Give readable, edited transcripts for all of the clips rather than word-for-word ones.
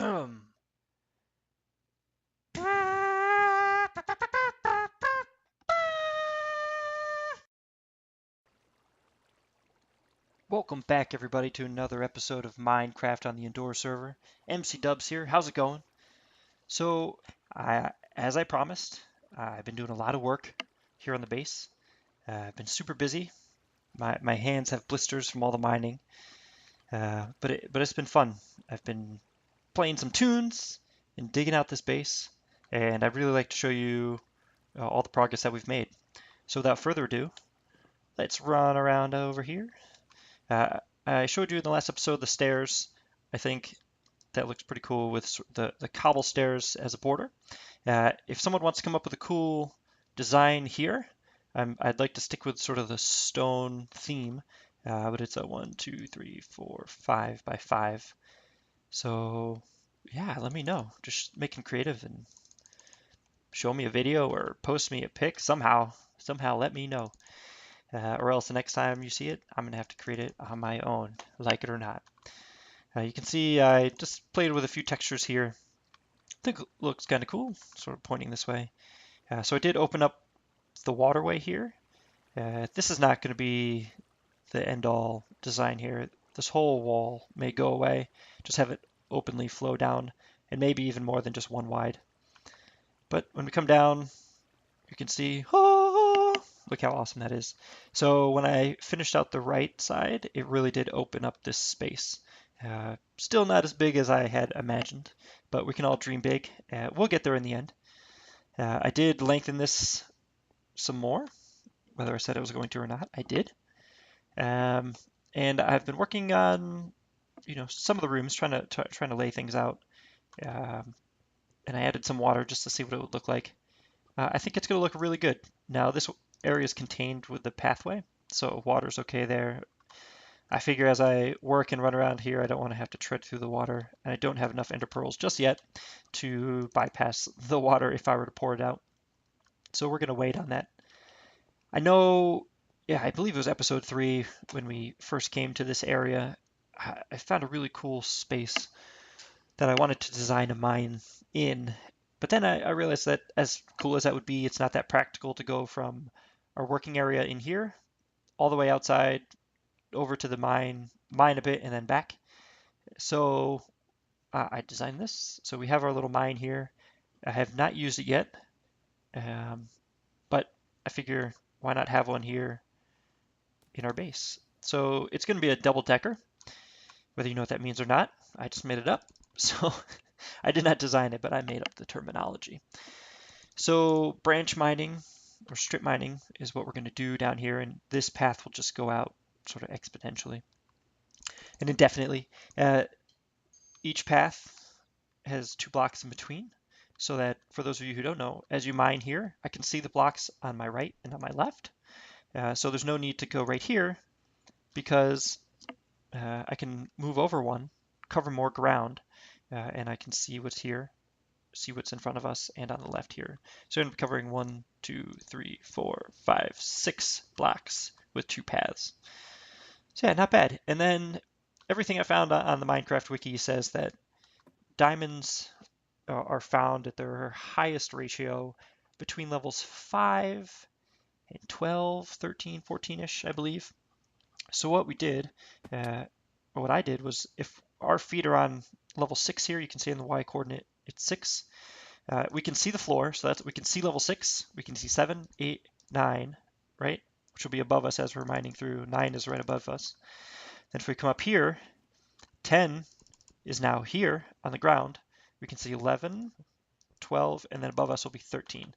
Welcome back, everybody, to another episode of Minecraft on the Indoor server. MC Dubbz here. How's it going? So, as I promised, I've been doing a lot of work here on the base. I've been super busy. My hands have blisters from all the mining, but it's been fun. I've been playing some tunes and digging out this base, and I'd really like to show you all the progress that we've made. So, without further ado, let's run around over here. I showed you in the last episode the stairs. I think that looks pretty cool with the cobble stairs as a border. If someone wants to come up with a cool design here, I'd like to stick with sort of the stone theme, but it's a 1, 2, 3, 4, 5 by 5. So yeah, let me know. Just making creative and show me a video or post me a pic somehow. Somehow let me know. Or else the next time you see it, I'm going to have to create it on my own, like it or not. You can see I just played with a few textures here. I think it looks kind of cool, sort of pointing this way. So I did open up the waterway here. This is not going to be the end-all design here. This whole wall may go away, just have it openly flow down, and maybe even more than just one wide. But when we come down, you can see, oh, look how awesome that is. So when I finished out the right side, it really did open up this space. Still not as big as I had imagined, but we can all dream big. We'll get there in the end. I did lengthen this some more, whether I said I was going to or not, I did. And I've been working on, some of the rooms, trying to lay things out. And I added some water just to see what it would look like. I think it's going to look really good. Now this area is contained with the pathway, so water's okay there. I figure as I work and run around here, I don't want to have to tread through the water, and I don't have enough ender pearls just yet to bypass the water if I were to pour it out. So we're going to wait on that. I know, yeah, I believe it was episode 3 when we first came to this area. I found a really cool space that I wanted to design a mine in. But then I realized that as cool as that would be, it's not that practical to go from our working area in here all the way outside over to the mine a bit, and then back. So I designed this. So we have our little mine here. I have not used it yet, but I figure why not have one here in our base. So it's going to be a double decker, whether you know what that means or not. I just made it up. So I did not design it, but I made up the terminology. So branch mining or strip mining is what we're going to do down here, and this path will just go out sort of exponentially and indefinitely. Each path has 2 blocks in between, so that for those of you who don't know, as you mine here, I can see the blocks on my right and on my left. So there's no need to go right here because I can move over one, cover more ground, and I can see what's here, see what's in front of us and on the left here. So I'm going to be covering 1, 2, 3, 4, 5, 6 blocks with 2 paths. So yeah, not bad. And then everything I found on the Minecraft wiki says that diamonds are found at their highest ratio between levels 5 and 12, 13, 14-ish, I believe. So what we did, or what I did, was if our feet are on level 6 here, you can see in the y coordinate it's 6. We can see the floor, so we can see level 6. We can see 7, 8, 9, right? Which will be above us as we're mining through. 9 is right above us. Then if we come up here, 10 is now here on the ground. We can see 11, 12, and then above us will be 13.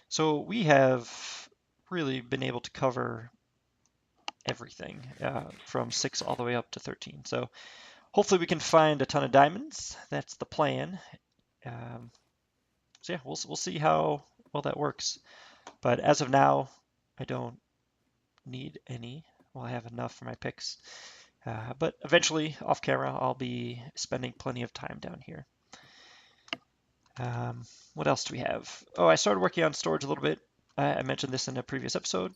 So we have really been able to cover everything from 6 all the way up to 13. So hopefully we can find a ton of diamonds. That's the plan. So yeah, we'll see how well that works. But as of now, I don't need any. Well, I have enough for my picks. But eventually, off camera, I'll be spending plenty of time down here. What else do we have? Oh, I started working on storage a little bit. I mentioned this in a previous episode.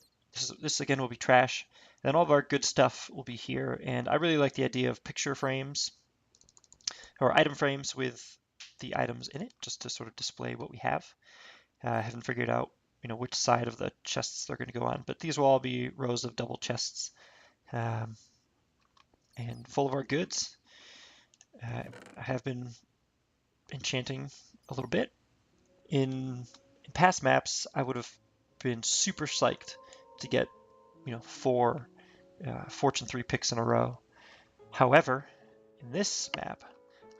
This again will be trash. And then all of our good stuff will be here. And I really like the idea of picture frames. or item frames with the items in it, just to sort of display what we have. I haven't figured out, which side of the chests they're going to go on, but these will all be rows of double chests and full of our goods. I have been enchanting a little bit. In past maps, I would have been super psyched to get, 4 Fortune 3 picks in a row. However, in this map,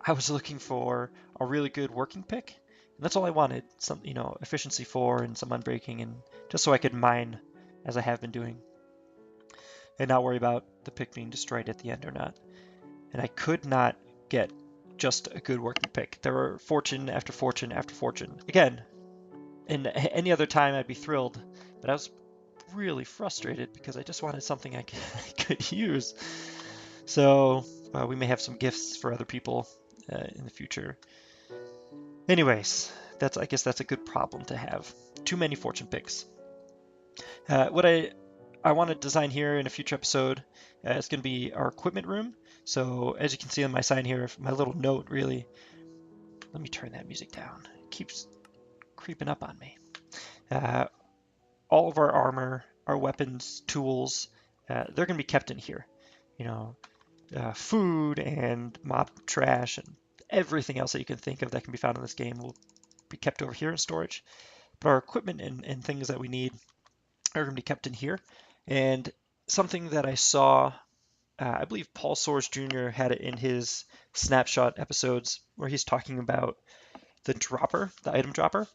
I was looking for a really good working pick, and that's all I wanted. Some, efficiency 4 and some unbreaking, and just so I could mine as I have been doing, and not worry about the pick being destroyed at the end or not. And I could not get just a good working pick. There were fortune after fortune after fortune. Again, in any other time I'd be thrilled, but I was really frustrated because I just wanted something I could use. So we may have some gifts for other people in the future. Anyways, I guess that's a good problem to have. Too many fortune picks. What I want to design here in a future episode is going to be our equipment room. So as you can see on my sign here, my little note really, let me turn that music down. It keeps creeping up on me. All of our armor, our weapons, tools, they're going to be kept in here. Food and mob trash and everything else that you can think of that can be found in this game will be kept over here in storage. But our equipment and things that we need are going to be kept in here. And something that I saw, I believe Paul Soares Jr. had it in his snapshot episodes where he's talking about the dropper, the item dropper.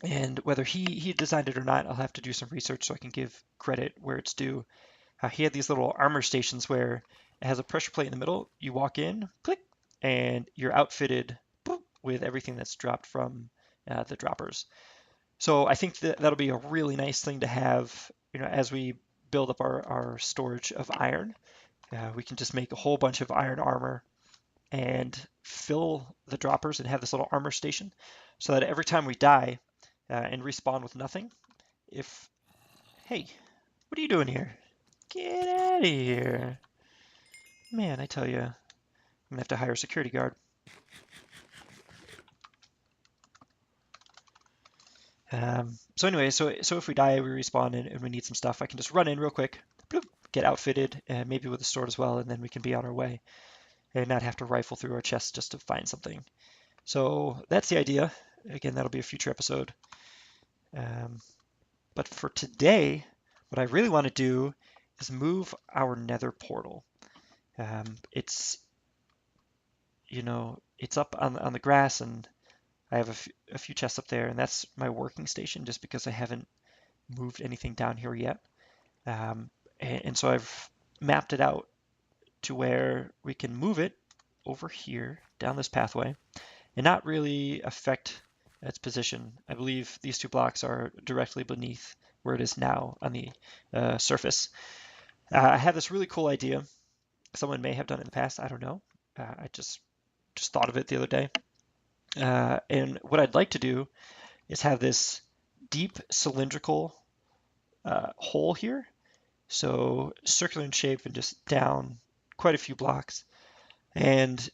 And whether he designed it or not, I'll have to do some research so I can give credit where it's due. He had these little armor stations where it has a pressure plate in the middle. You walk in, click, and you're outfitted with everything that's dropped from the droppers. So I think that'll be a really nice thing to have, as we build up our storage of iron. We can just make a whole bunch of iron armor and fill the droppers and have this little armor station so that every time we die and respawn with nothing, hey, what are you doing here? Get out of here. Man, I tell you, I'm gonna have to hire a security guard. So anyway, so if we die, we respawn and we need some stuff, I can just run in real quick, bloop, get outfitted, and maybe with a sword as well, and then we can be on our way and not have to rifle through our chests just to find something. So that's the idea. Again, that'll be a future episode. But for today, what I really want to do is move our Nether portal. It's up on the grass, and I have a few chests up there, and that's my working station just because I haven't moved anything down here yet. And so I've mapped it out to where we can move it over here down this pathway and not really affect its position. I believe these 2 blocks are directly beneath where it is now on the surface. I have this really cool idea. Someone may have done it in the past. I don't know. I just thought of it the other day. And what I'd like to do is have this deep cylindrical hole here. So circular in shape and just down quite a few blocks. And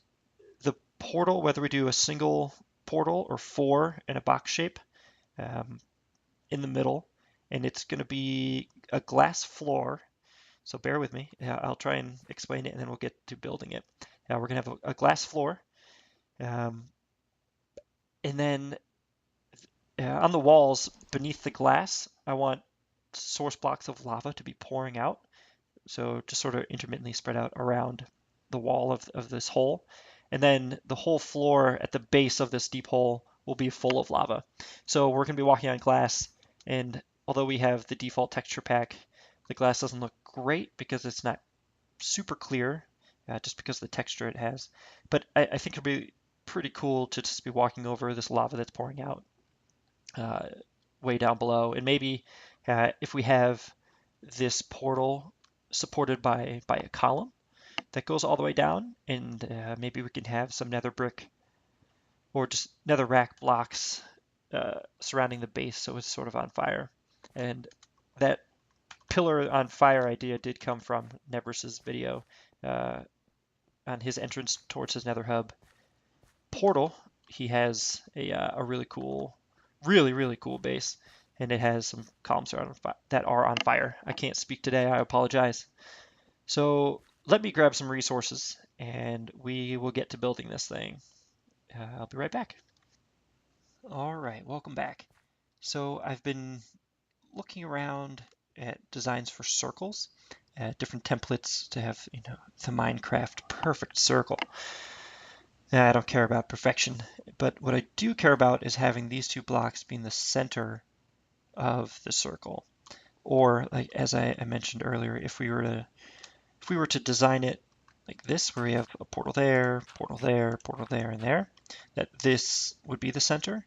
the portal, whether we do a single portal or 4 in a box shape in the middle, and it's going to be a glass floor. So bear with me. I'll try and explain it, and then we'll get to building it. Now we're going to have a glass floor. And then on the walls beneath the glass, I want source blocks of lava to be pouring out. So just sort of intermittently spread out around the wall of this hole. And then the whole floor at the base of this deep hole will be full of lava. So we're going to be walking on glass, and although we have the default texture pack, the glass doesn't look great because it's not super clear, just because of the texture it has. But I think it'll be pretty cool to just be walking over this lava that's pouring out way down below. And maybe if we have this portal supported by a column that goes all the way down, and maybe we can have some nether brick or just nether rack blocks surrounding the base so it's sort of on fire. And that pillar on fire idea did come from Nebris's video on his entrance towards his nether hub portal, he has a really cool, really cool base, and it has some columns that are on fire. I can't speak today. I apologize. So let me grab some resources, and we will get to building this thing. I'll be right back. All right, welcome back. So I've been looking around at designs for circles, different templates to have, the Minecraft perfect circle. I don't care about perfection, but what I do care about is having these two blocks being the center of the circle. Or like as I mentioned earlier, if we were to design it like this, where we have a portal there, portal there, portal there, and there, that this would be the center.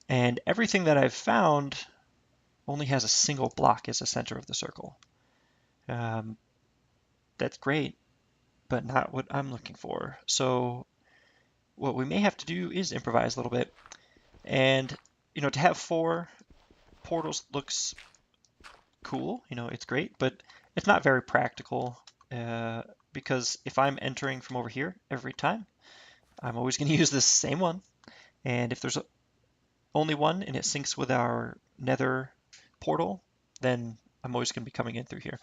And everything that I've found only has a single block as the center of the circle. That's great, but not what I'm looking for. So what we may have to do is improvise a little bit. And, to have 4 portals looks cool, it's great, but it's not very practical because if I'm entering from over here every time, I'm always going to use this same one. And if there's only one and it syncs with our Nether portal, then I'm always going to be coming in through here.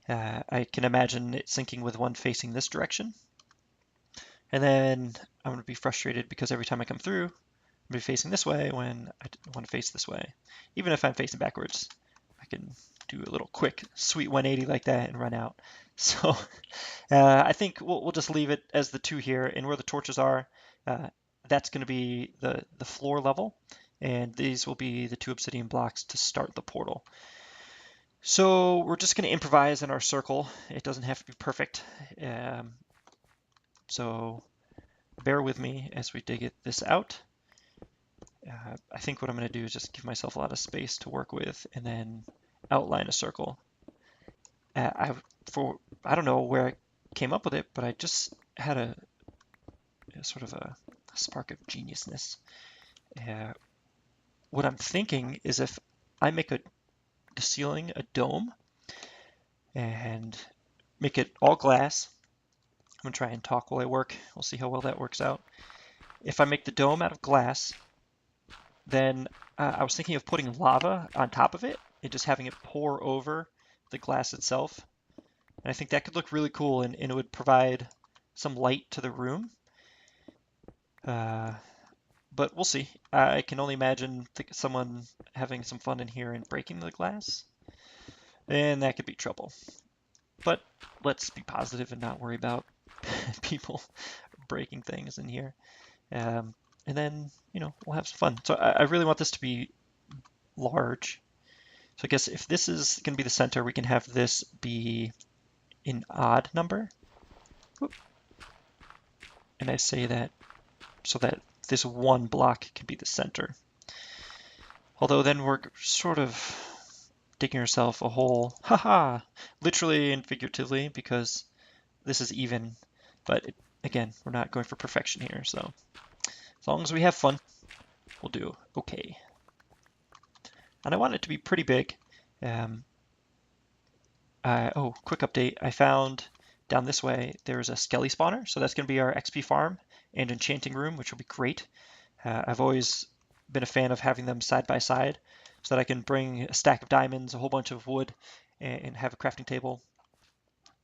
I can imagine it syncing with one facing this direction. And then I'm going to be frustrated because every time I come through, I'm going to be facing this way when I want to face this way. Even if I'm facing backwards, I can do a little quick, sweet 180 like that and run out. So I think we'll just leave it as the 2 here. And where the torches are, that's going to be the floor level. And these will be the 2 obsidian blocks to start the portal. So we're just going to improvise in our circle. It doesn't have to be perfect. So bear with me as we dig this out. I think what I'm going to do is just give myself a lot of space to work with and then outline a circle. I don't know where I came up with it, but I just had a sort of a spark of geniusness. What I'm thinking is if I make the ceiling a dome and make it all glass. I'm going to try and talk while I work. We'll see how well that works out. If I make the dome out of glass, then I was thinking of putting lava on top of it and just having it pour over the glass itself. And I think that could look really cool and it would provide some light to the room. But we'll see. I can only imagine someone having some fun in here and breaking the glass. And that could be trouble. But let's be positive and not worry about people breaking things in here. And then, we'll have some fun. So I really want this to be large. So I guess if this is going to be the center, we can have this be an odd number. Whoop. And I say that so that this one block can be the center. Although then we're sort of digging ourselves a hole, haha, literally and figuratively, because this is even. But again, we're not going for perfection here, so as long as we have fun, we'll do okay. And I want it to be pretty big. Quick update. I found down this way there's a skelly spawner, so that's going to be our XP farm and enchanting room, which will be great. I've always been a fan of having them side by side so that I can bring a stack of diamonds, a whole bunch of wood, and have a crafting table,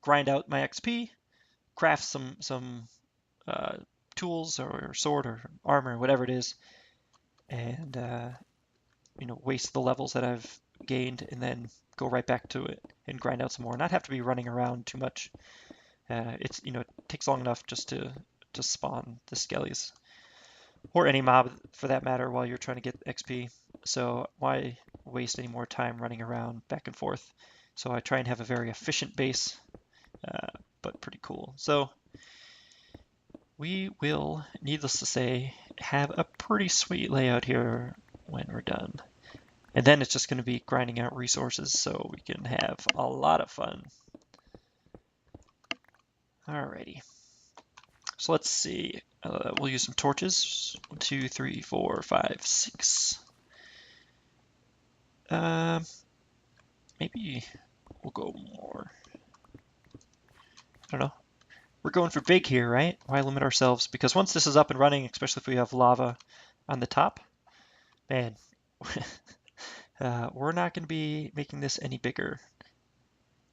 grind out my XP, craft some tools or sword or armor, whatever it is, and waste the levels that I've gained and then go right back to it and grind out some more. Not have to be running around too much. It takes long enough just to spawn the skellies or any mob for that matter while you're trying to get XP. So why waste any more time running around back and forth? So I try and have a very efficient base, but pretty cool. So we will, needless to say, have a pretty sweet layout here when we're done. And then it's just going to be grinding out resources so we can have a lot of fun. Alrighty. So let's see. We'll use some torches. 1, 2, 3, 4, 5, 6. Maybe we'll go more. I don't know. we're going for big here, right? Why limit ourselves? Because once this is up and running, especially if we have lava on the top, man, we're not going to be making this any bigger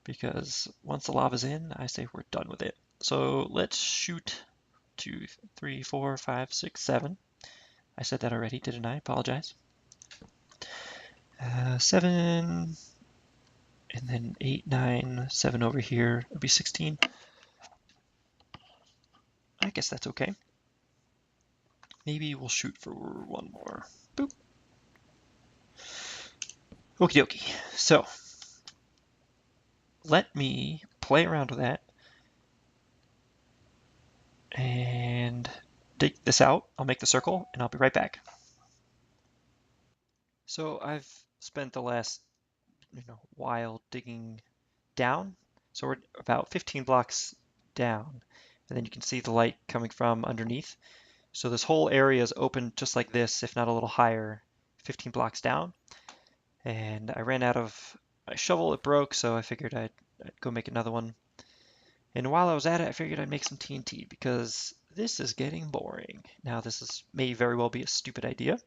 because once the lava's in, I say we're done with it. So let's shoot 2, 3, 4, 5, 6, 7. I said that already, didn't I? Apologize. 7, and then 8, 9, 7 over here. It'll be 16. I guess that's okay. Maybe we'll shoot for one more. Boop. Okie dokie. So let me play around with that and dig this out. I'll make the circle and I'll be right back. So I've spent the last while digging down. So we're about 15 blocks down, and then you can see the light coming from underneath. So this whole area is open just like this, if not a little higher, 15 blocks down. And I ran out of my shovel, it broke, so I figured I'd go make another one. And while I was at it, I figured I'd make some TNT because this is getting boring. Now may very well be a stupid idea.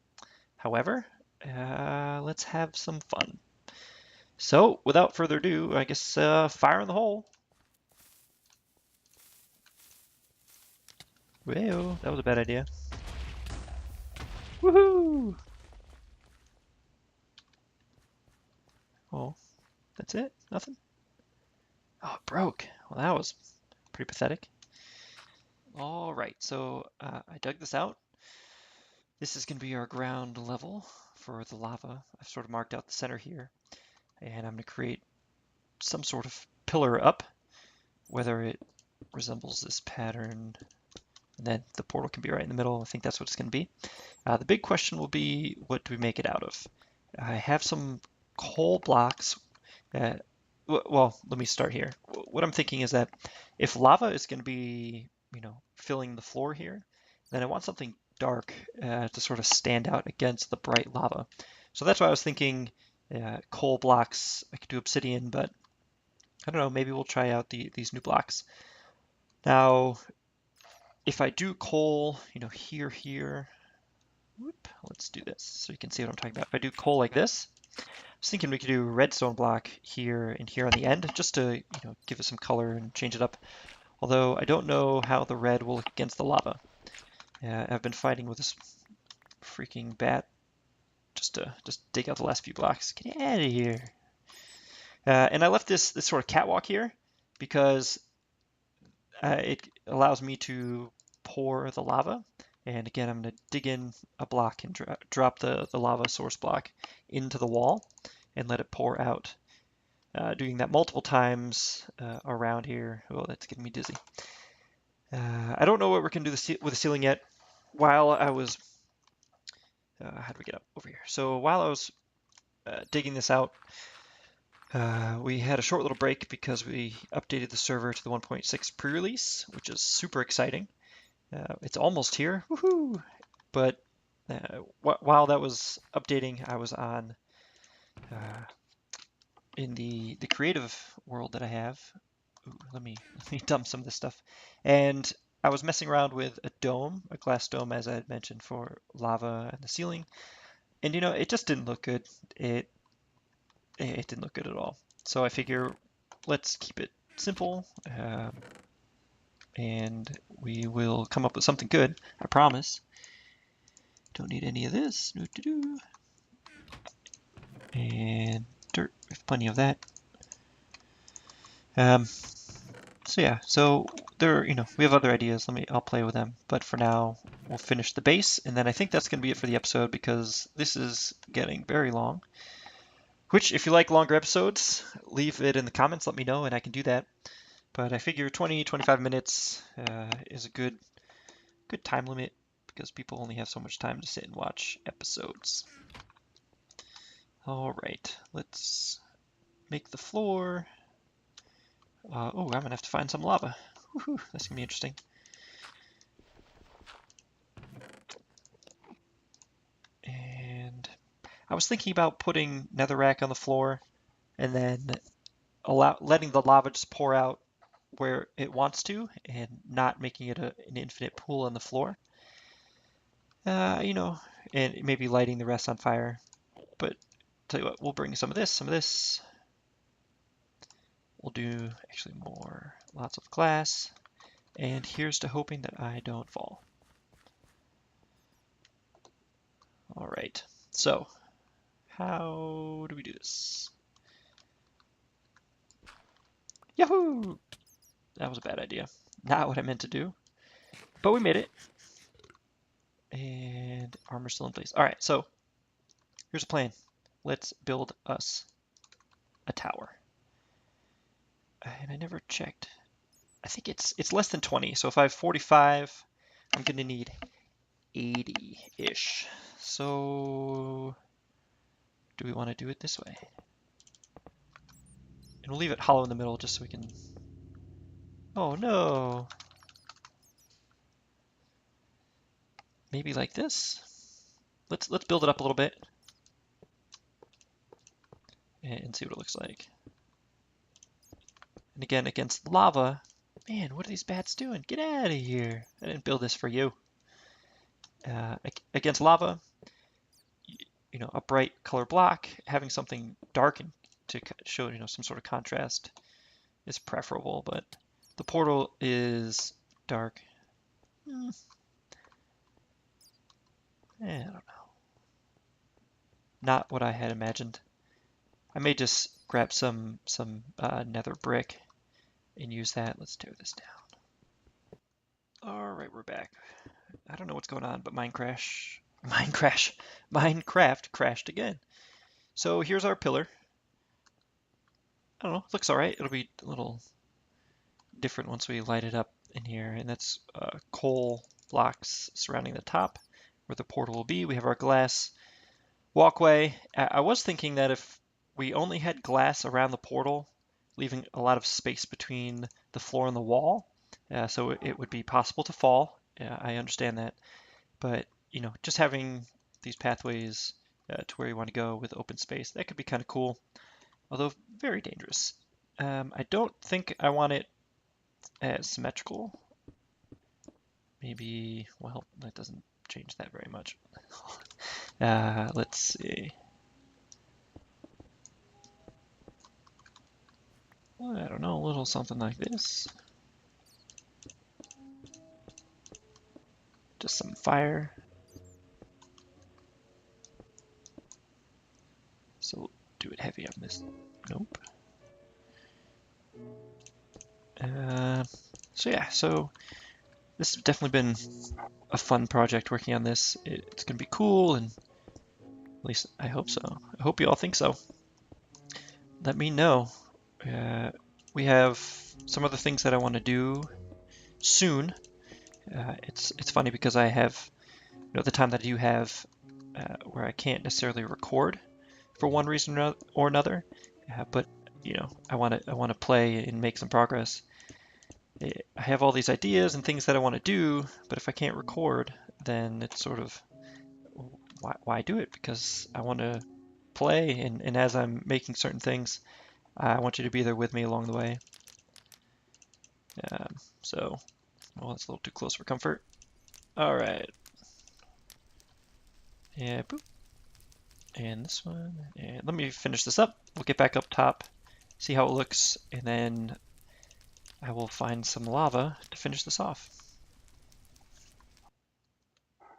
However, let's have some fun. So without further ado, I guess fire in the hole. Whoa, that was a bad idea. Woohoo! Oh, that's it? Nothing? Oh, it broke. Well, that was pretty pathetic. All right, so I dug this out. This is going to be our ground level for the lava. I've sort of marked out the center here, and I'm going to create some sort of pillar up, whether it resembles this pattern, and then the portal can be right in the middle. I think that's what it's going to be. The big question will be, what do we make it out of? I have some coal blocks that, well, let me start here. What I'm thinking is that if lava is going to be, filling the floor here, then I want something dark to sort of stand out against the bright lava. So that's why I was thinking coal blocks. I could do obsidian, but I don't know, maybe we'll try out these new blocks. Now, if I do coal, here, whoop, let's do this so you can see what I'm talking about. If I do coal like this, I was thinking we could do redstone block here and here on the end, just to give it some color and change it up. Although I don't know how the red will look against the lava. I've been fighting with this freaking bat just to dig out the last few blocks. Get out of here. And I left this sort of catwalk here because it allows me to pour the lava. And again, I'm going to dig in a block and drop the lava source block into the wall and let it pour out. Doing that multiple times around here. Oh, that's getting me dizzy. I don't know what we're going to do with the ceiling yet. While I was... how do we get up over here? So while I was digging this out, we had a short little break because we updated the server to the 1.6 pre-release, which is super exciting. It's almost here, woohoo! But while that was updating, I was on in the creative world that I have. Ooh, let me dump some of this stuff. And I was messing around with a dome, a glass dome, as I had mentioned, for lava and the ceiling. And it just didn't look good. It didn't look good at all. So I figure let's keep it simple, and we will come up with something good. I promise. Don't need any of this. And dirt. We have plenty of that. So yeah, so there, we have other ideas. I'll play with them. But for now, we'll finish the base, and then I think that's going to be it for the episode because this is getting very long. Which, if you like longer episodes, leave it in the comments. Let me know, and I can do that. But I figure 20-25 minutes is a good time limit because people only have so much time to sit and watch episodes. All right, let's make the floor. Oh, I'm gonna have to find some lava. Woohoo, that's gonna be interesting. And I was thinking about putting netherrack on the floor and then letting the lava just pour out where it wants to and not making it an infinite pool on the floor. You know, and maybe lighting the rest on fire. But tell you what, we'll bring some of this, some of this. We'll do actually more, lots of glass. And here's to hoping that I don't fall. All right, so how do we do this? Yahoo! That was a bad idea. Not what I meant to do, but we made it. And armor still in place. All right, so here's a plan. Let's build us a tower. And I never checked. I think it's less than 20. So if I have 45, I'm gonna need 80-ish. So do we want to do it this way? And we'll leave it hollow in the middle just so we can. Oh no. Maybe like this. Let's build it up a little bit and see what it looks like. And again, against lava, man, what are these bats doing? Get out of here! I didn't build this for you. Against lava, you know, a bright color block, having something dark and to show, you know, some sort of contrast is preferable. But the portal is dark. I don't know. Not what I had imagined. I may just grab some nether brick and use that. Let's tear this down. All right, we're back. I don't know what's going on, but Minecraft crashed again. So here's our pillar. I don't know, it looks all right. It'll be a little different once we light it up in here, and that's coal blocks surrounding the top where the portal will be. We have our glass walkway. I was thinking that if we only had glass around the portal, leaving a lot of space between the floor and the wall, so it would be possible to fall. I understand that, but you know, just having these pathways to where you want to go with open space, that could be kind of cool, although very dangerous. I don't think I want it as symmetrical. Maybe, well, that doesn't change that very much. Let's see. Well, I don't know, a little something like this. Just some fire. So we'll do it heavy on this. Nope. So yeah, so this has definitely been a fun project working on this. It's gonna be cool, and at least I hope so. I hope you all think so. Let me know. We have some other things that I want to do soon. It's funny because I have, you know, the time that you have where I can't necessarily record for one reason or another, but you know, I want to play and make some progress. I have all these ideas and things that I want to do, but if I can't record, then it's sort of why do it? Because I want to play, and as I'm making certain things, I want you to be there with me along the way. So, well, that's a little too close for comfort. All right. Yeah, boop. And this one. And let me finish this up. We'll get back up top, see how it looks, and then I will find some lava to finish this off.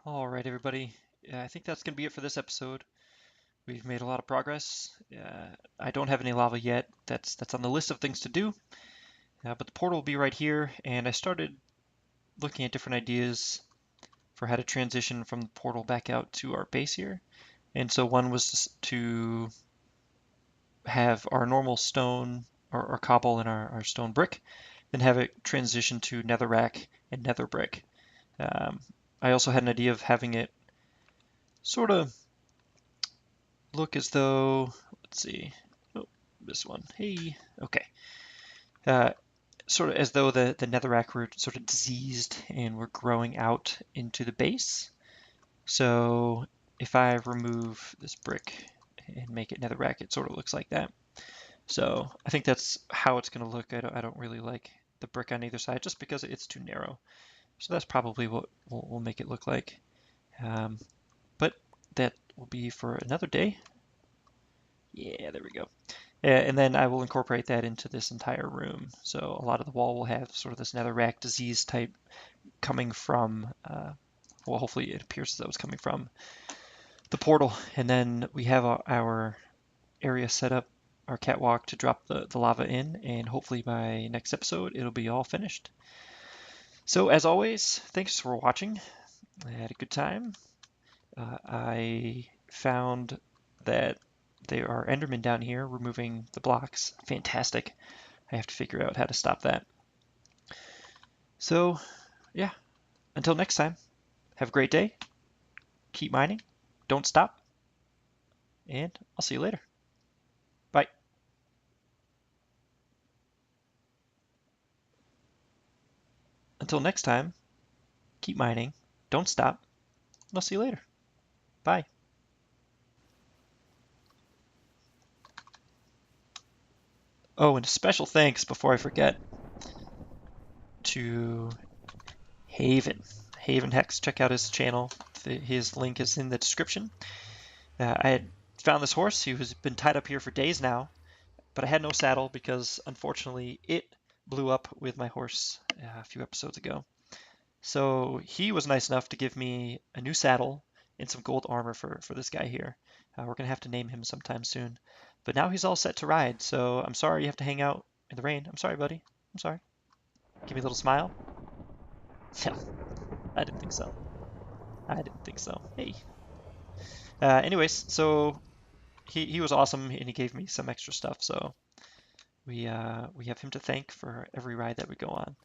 All right, everybody. I think that's going to be it for this episode. We've made a lot of progress. I don't have any lava yet. That's on the list of things to do. But the portal will be right here, and I started looking at different ideas for how to transition from the portal back out to our base here. And so one was to have our normal stone or cobble and our stone brick, then have it transition to netherrack and nether brick. I also had an idea of having it sort of look as though, let's see, oh, this one, hey, okay. Sort of as though the netherrack were sort of diseased and were growing out into the base. So if I remove this brick and make it netherrack, it sort of looks like that. So I think that's how it's going to look. I don't really like the brick on either side just because it's too narrow. So that's probably what we'll make it look like. But that will be for another day. Yeah, there we go. And then I will incorporate that into this entire room. So a lot of the wall will have sort of this netherrack disease type coming from, well, hopefully it appears as though it's coming from the portal. And then we have our area set up, our catwalk to drop the lava in, and hopefully by next episode it'll be all finished. So as always, thanks for watching. I had a good time. I found that there are Endermen down here removing the blocks. Fantastic. I have to figure out how to stop that. So, yeah, until next time, have a great day. Keep mining. Don't stop. And I'll see you later. Bye. Until next time, keep mining. Don't stop. And I'll see you later. Bye. Oh, and a special thanks before I forget to Haven. Haven Hex, check out his channel. His link is in the description. I had found this horse. He was been tied up here for days now, but I had no saddle because unfortunately it blew up with my horse a few episodes ago. So he was nice enough to give me a new saddle and some gold armor for this guy here. We're gonna have to name him sometime soon. But now he's all set to ride, so I'm sorry you have to hang out in the rain. I'm sorry, buddy. I'm sorry. Give me a little smile. Yeah, I didn't think so. I didn't think so. Hey. Anyways, so he was awesome and he gave me some extra stuff, so we have him to thank for every ride that we go on.